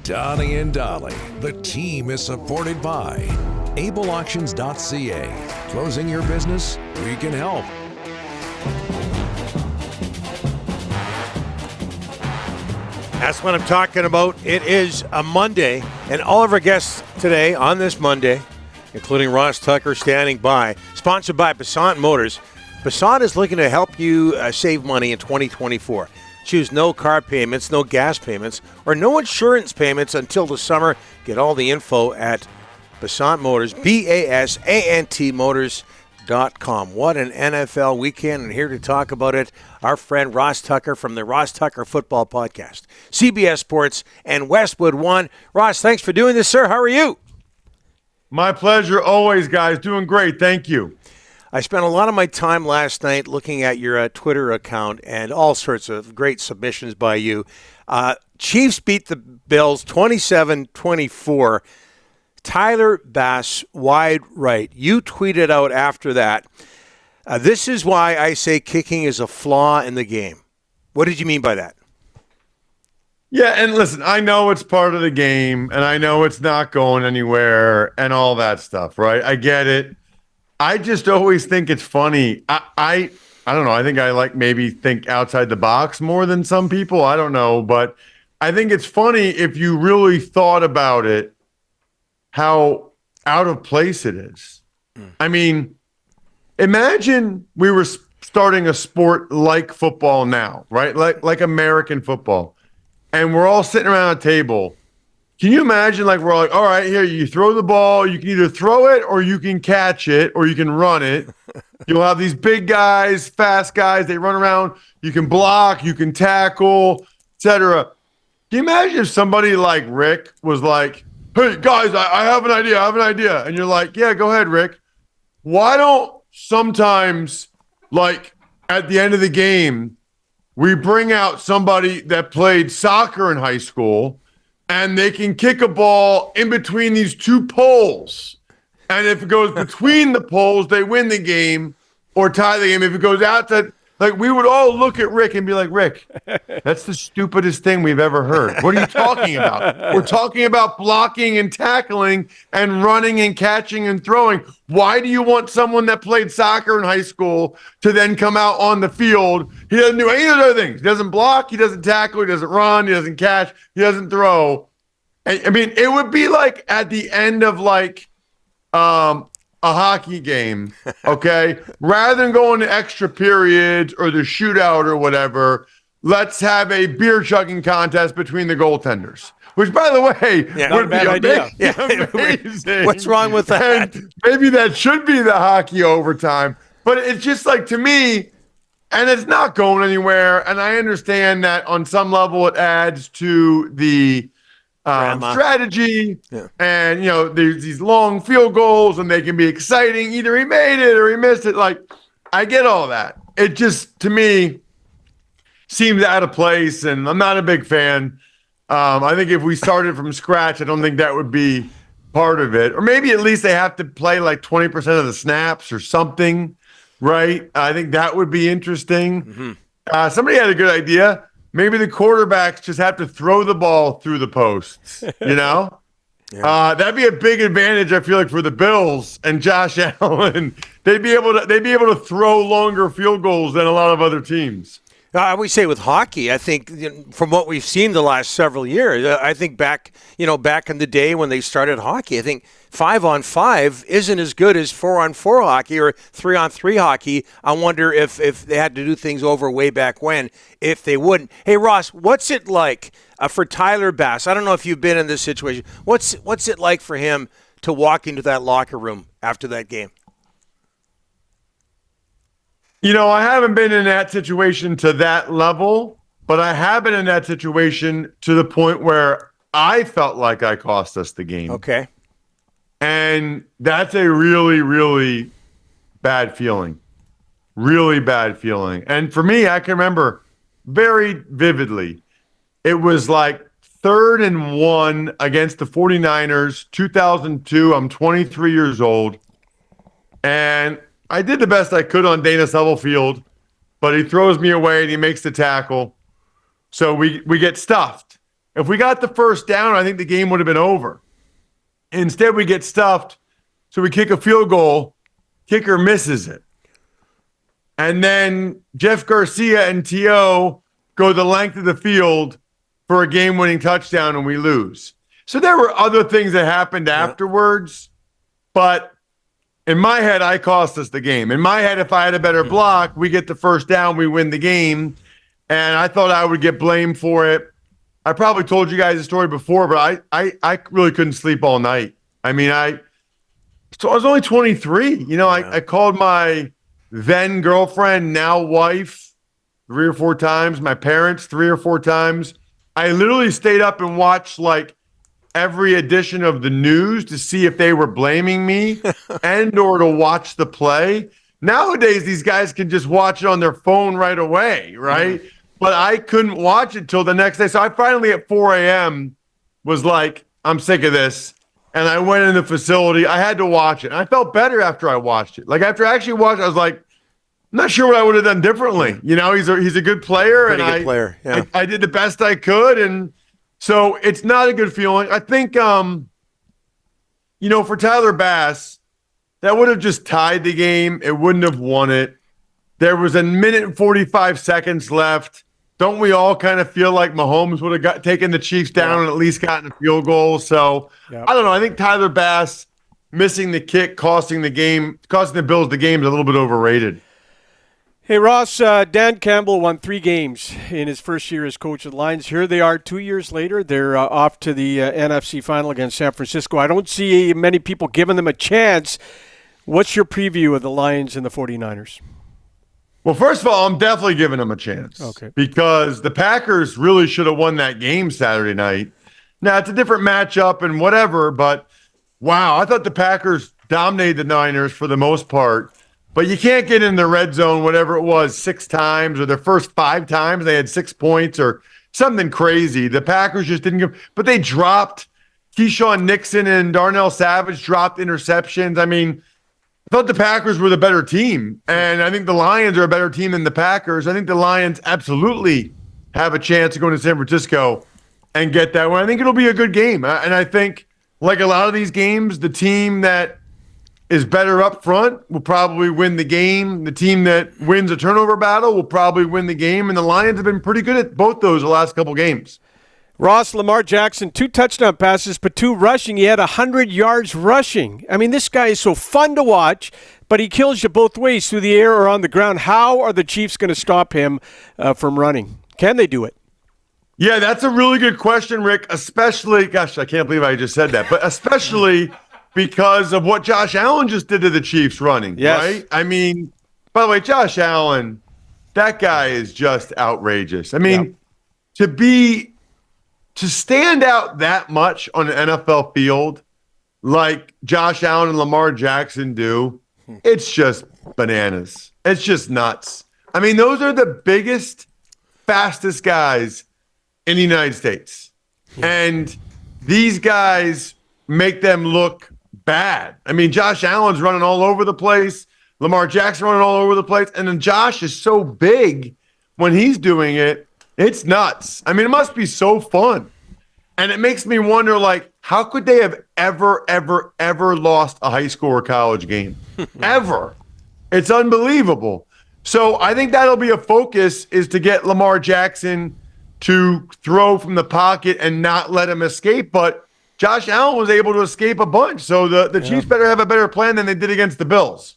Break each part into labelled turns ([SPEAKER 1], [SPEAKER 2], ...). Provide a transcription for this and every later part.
[SPEAKER 1] Donnie and Dolly. The team is supported by ableauctions.ca. Closing your business? We can help.
[SPEAKER 2] That's what I'm talking about. It is a Monday, and all of our guests today on this Monday, including Ross Tucker standing by, sponsored by Passat Motors. Passat is looking to help you save money in 2024. Choose no car payments, no gas payments, or no insurance payments until the summer. Get all the info at Passat Motors, BASANT Motors.com. What an NFL weekend, and here to talk about it, our friend Ross Tucker from the Ross Tucker Football Podcast, CBS Sports, and Westwood One. Ross, thanks for doing this, sir. How are you?
[SPEAKER 3] My pleasure always, guys. Doing great. Thank you.
[SPEAKER 2] I spent a lot of my time last night looking at your Twitter account and all sorts of great submissions by you. Chiefs beat the Bills 27-24. Tyler Bass, wide right. You tweeted out after that, this is why I say kicking is a flaw in the game. What did you mean by that?
[SPEAKER 3] Yeah, and listen, I know it's part of the game, and I know it's not going anywhere and all that stuff, right? I get it. I just always think it's funny. I don't know. I think I maybe think outside the box more than some people. I don't know. But I think it's funny if you really thought about it, how out of place it is. I mean, imagine we were starting a sport like football now, right? Like American football. And we're all sitting around a table. Can you imagine, we're like, all right, here, you throw the ball, you can either throw it or you can catch it or you can run it. You'll have these big guys, fast guys, they run around. You can block, you can tackle, etc. Can you imagine if somebody like Rick was like, hey, guys, I have an idea. And you're like, yeah, go ahead, Rick. Why don't sometimes, at the end of the game, we bring out somebody that played soccer in high school and they can kick a ball in between these two poles. And if it goes between the poles, they win the game or tie the game. If it goes out to, we would all look at Rick and be like, Rick, that's the stupidest thing we've ever heard. What are you talking about? We're talking about blocking and tackling and running and catching and throwing. Why do you want someone that played soccer in high school to then come out on the field? He doesn't do any of those other things. He doesn't block. He doesn't tackle. He doesn't run. He doesn't catch. He doesn't throw. I mean, it would be like at the end of a hockey game, okay? Rather than going to extra periods or the shootout or whatever, let's have a beer chugging contest between the goaltenders. Which, by the way, would be amazing.
[SPEAKER 2] What's wrong with that?
[SPEAKER 3] And maybe that should be the hockey overtime. But it's just to me, and it's not going anywhere. And I understand that on some level it adds to the strategy. Yeah. And, there's these long field goals and they can be exciting. Either he made it or he missed it. I get all that. It just, to me, seems out of place, and I'm not a big fan. I think if we started from scratch, I don't think that would be part of it. Or maybe at least they have to play 20% of the snaps or something, right? I think that would be interesting. Mm-hmm. Somebody had a good idea. Maybe the quarterbacks just have to throw the ball through the posts, Yeah. That'd be a big advantage, I feel like, for the Bills and Josh Allen. They'd be able to throw longer field goals than a lot of other teams.
[SPEAKER 2] I would say with hockey, I think from what we've seen the last several years, I think back in the day when they started hockey, I think 5-on-5 isn't as good as 4-on-4 hockey or 3-on-3 hockey. I wonder if they had to do things over way back when, if they wouldn't. Hey, Ross, what's it like for Tyler Bass? I don't know if you've been in this situation. What's it like for him to walk into that locker room after that game?
[SPEAKER 3] I haven't been in that situation to that level, but I have been in that situation to the point where I felt like I cost us the game.
[SPEAKER 2] Okay.
[SPEAKER 3] And that's a really, really bad feeling. Really bad feeling. And for me, I can remember very vividly, it was 3rd and 1 against the 49ers, 2002. I'm 23 years old. And I did the best I could on Dana Stubblefield, but he throws me away and he makes the tackle. So we get stuffed. If we got the first down, I think the game would have been over. Instead, we get stuffed, so we kick a field goal. Kicker misses it. And then Jeff Garcia and T.O. go the length of the field for a game-winning touchdown, and we lose. So there were other things that happened afterwards, but in my head, I cost us the game. In my head, if I had a better block, we get the first down, we win the game, and I thought I would get blamed for it. I probably told you guys the story before, but I really couldn't sleep all night. I mean, so I was only 23. I called my then girlfriend, now wife, 3 or 4 times, my parents 3 or 4 times. I literally stayed up and watched like every edition of the news to see if they were blaming me and or to watch the play. Nowadays, these guys can just watch it on their phone right away, right? But I couldn't watch it till the next day. So I finally at 4 a.m. was like, I'm sick of this. And I went in the facility. I had to watch it. And I felt better after I watched it. Like after I actually watched it, I was like, I'm not sure what I would have done differently. He's a good player.
[SPEAKER 2] Pretty good player. Yeah.
[SPEAKER 3] I did the best I could. And so it's not a good feeling. I think, for Tyler Bass, that would have just tied the game. It wouldn't have won it. There was a minute and 45 seconds left. Don't we all kind of feel like Mahomes would have taken the Chiefs down and at least gotten a field goal? So I don't know. I think Tyler Bass missing the kick, costing the Bills the game is a little bit overrated.
[SPEAKER 4] Hey, Ross, Dan Campbell won 3 games in his first year as coach of the Lions. Here they are 2 years later. They're off to the NFC final against San Francisco. I don't see many people giving them a chance. What's your preview of the Lions and the 49ers?
[SPEAKER 3] Well, first of all, I'm definitely giving them a chance.
[SPEAKER 4] Okay.
[SPEAKER 3] Because the Packers really should have won that game Saturday night. Now, it's a different matchup and whatever, but wow, I thought the Packers dominated the Niners for the most part. But you can't get in the red zone, whatever it was, 6 times, or their first 5 times they had 6 points or something crazy. The Packers just didn't give, but they dropped. Keyshawn Nixon and Darnell Savage dropped interceptions. I mean, I thought the Packers were the better team, and I think the Lions are a better team than the Packers. I think the Lions absolutely have a chance of going to San Francisco and get that one. I think it'll be a good game, and I think, like a lot of these games, the team that is better up front will probably win the game. The team that wins a turnover battle will probably win the game, and the Lions have been pretty good at both those the last couple games.
[SPEAKER 4] Ross, Lamar Jackson, 2 touchdown passes, but 2 rushing. He had 100 yards rushing. I mean, this guy is so fun to watch, but he kills you both ways, through the air or on the ground. How are the Chiefs going to stop him from running? Can they do it?
[SPEAKER 3] Yeah, that's a really good question, Rick, especially, gosh, I can't believe I just said that, but especially because of what Josh Allen just did to the Chiefs running, right? I mean, by the way, Josh Allen, that guy is just outrageous. I mean, to stand out that much on an NFL field like Josh Allen and Lamar Jackson do, it's just bananas. It's just nuts. I mean, those are the biggest, fastest guys in the United States. And these guys make them look bad. I mean, Josh Allen's running all over the place. Lamar Jackson running all over the place. And then Josh is so big when he's doing it. It's nuts. I mean, it must be so fun. And it makes me wonder, like, how could they have ever lost a high school or college game? Ever. It's unbelievable. So I think that'll be a focus, is to get Lamar Jackson to throw from the pocket and not let him escape. But Josh Allen was able to escape a bunch. So the Chiefs better have a better plan than they did against the Bills.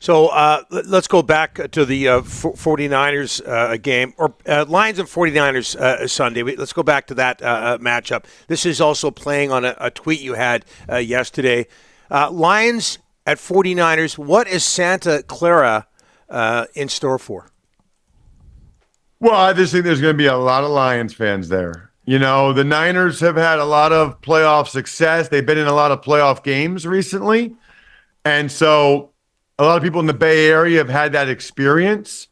[SPEAKER 2] So let's go back to the 49ers game, or Lions and 49ers Sunday. Let's go back to that matchup. This is also playing on a tweet you had yesterday. Lions at 49ers, what is Santa Clara in store for?
[SPEAKER 3] Well, I just think there's going to be a lot of Lions fans there. You know, the Niners have had a lot of playoff success. They've been in a lot of playoff games recently. And so a lot of people in the Bay Area have had that experience.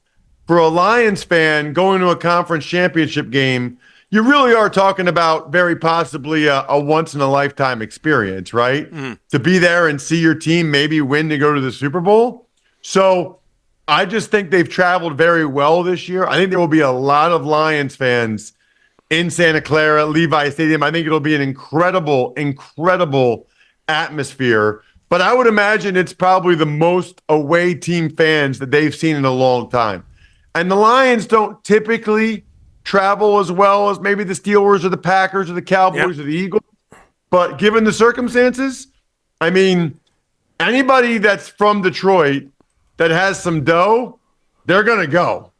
[SPEAKER 3] For a Lions fan going to a conference championship game, you really are talking about very possibly a once-in-a-lifetime experience, right? To be there and see your team maybe win to go to the Super Bowl. So I just think they've traveled very well this year. I think there will be a lot of Lions fans in Santa Clara, Levi Stadium. I think it'll be an incredible, incredible atmosphere. But I would imagine it's probably the most away team fans that they've seen in a long time. And the Lions don't typically travel as well as maybe the Steelers or the Packers or the Cowboys or the Eagles. But given the circumstances, I mean, anybody that's from Detroit that has some dough, they're going to go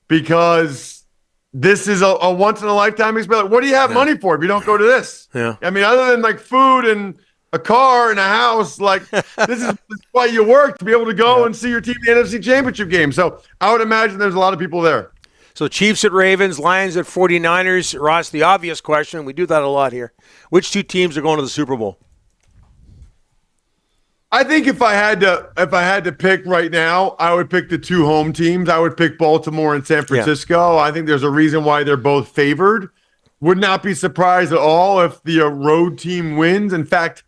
[SPEAKER 3] because this is a once-in-a-lifetime experience. What do you have money for if you don't go to this?
[SPEAKER 2] Yeah.
[SPEAKER 3] I mean, other than like food and a car and a house, like this is why you work, to be able to go and see your team in the NFC Championship game. So I would imagine there's a lot of people there.
[SPEAKER 2] So Chiefs at Ravens, Lions at 49ers. Ross, the obvious question, we do that a lot here. Which two teams are going to the Super Bowl?
[SPEAKER 3] I think if I had to pick right now, I would pick the two home teams. I would pick Baltimore and San Francisco. I think there's a reason why they're both favored. Would not be surprised at all if the road team wins. In fact,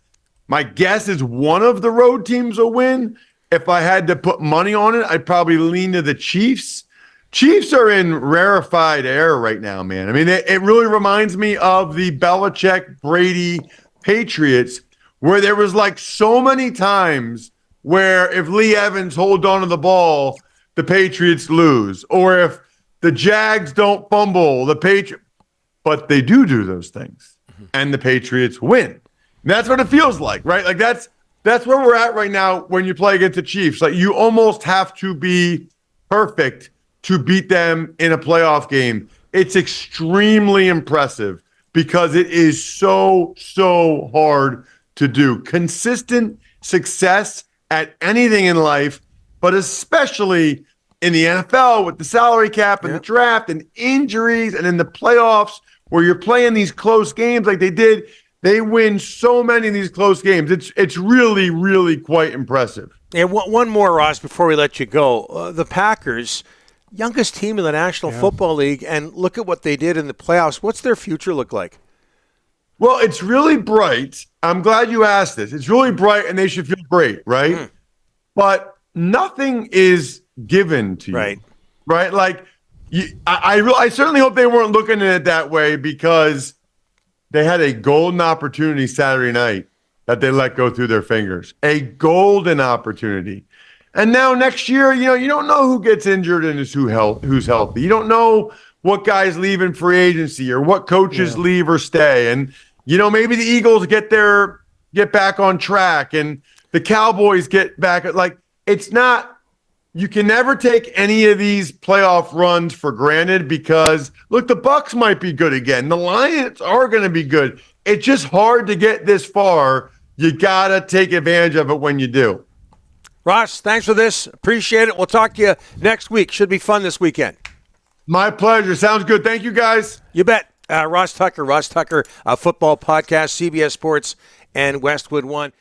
[SPEAKER 3] my guess is one of the road teams will win. If I had to put money on it, I'd probably lean to the Chiefs. Chiefs are in rarefied air right now, man. I mean, it really reminds me of the Belichick, Brady, Patriots, where there was like so many times where if Lee Evans holds on to the ball, the Patriots lose. Or if the Jags don't fumble, the Patriots. But they do those things, and the Patriots win. And that's what it feels like, right? Like that's where we're at right now when you play against the Chiefs. Like you almost have to be perfect to beat them in a playoff game. It's extremely impressive because it is so hard to do. Consistent success at anything in life, but especially in the NFL with the salary cap and the draft and injuries and in the playoffs where you're playing these close games like they did. They win so many of these close games. It's really, really quite impressive.
[SPEAKER 2] And one more, Ross, before we let you go. The Packers, youngest team in the National Football League, and look at what they did in the playoffs. What's their future look like?
[SPEAKER 3] Well, it's really bright. I'm glad you asked this. It's really bright, and they should feel great, right? But nothing is given to you, right? Like, I certainly hope they weren't looking at it that way because they had a golden opportunity Saturday night that they let go through their fingers. A golden opportunity. And now next year, you don't know who gets injured and who's healthy. You don't know what guys leave in free agency or what coaches leave or stay. And, maybe the Eagles get back on track and the Cowboys get back. Like, it's not, you can never take any of these playoff runs for granted because, look, the Bucs might be good again. The Lions are going to be good. It's just hard to get this far. You got to take advantage of it when you do.
[SPEAKER 2] Ross, thanks for this. Appreciate it. We'll talk to you next week. Should be fun this weekend.
[SPEAKER 3] My pleasure. Sounds good. Thank you, guys.
[SPEAKER 2] You bet. Ross Tucker, football podcast, CBS Sports, and Westwood One.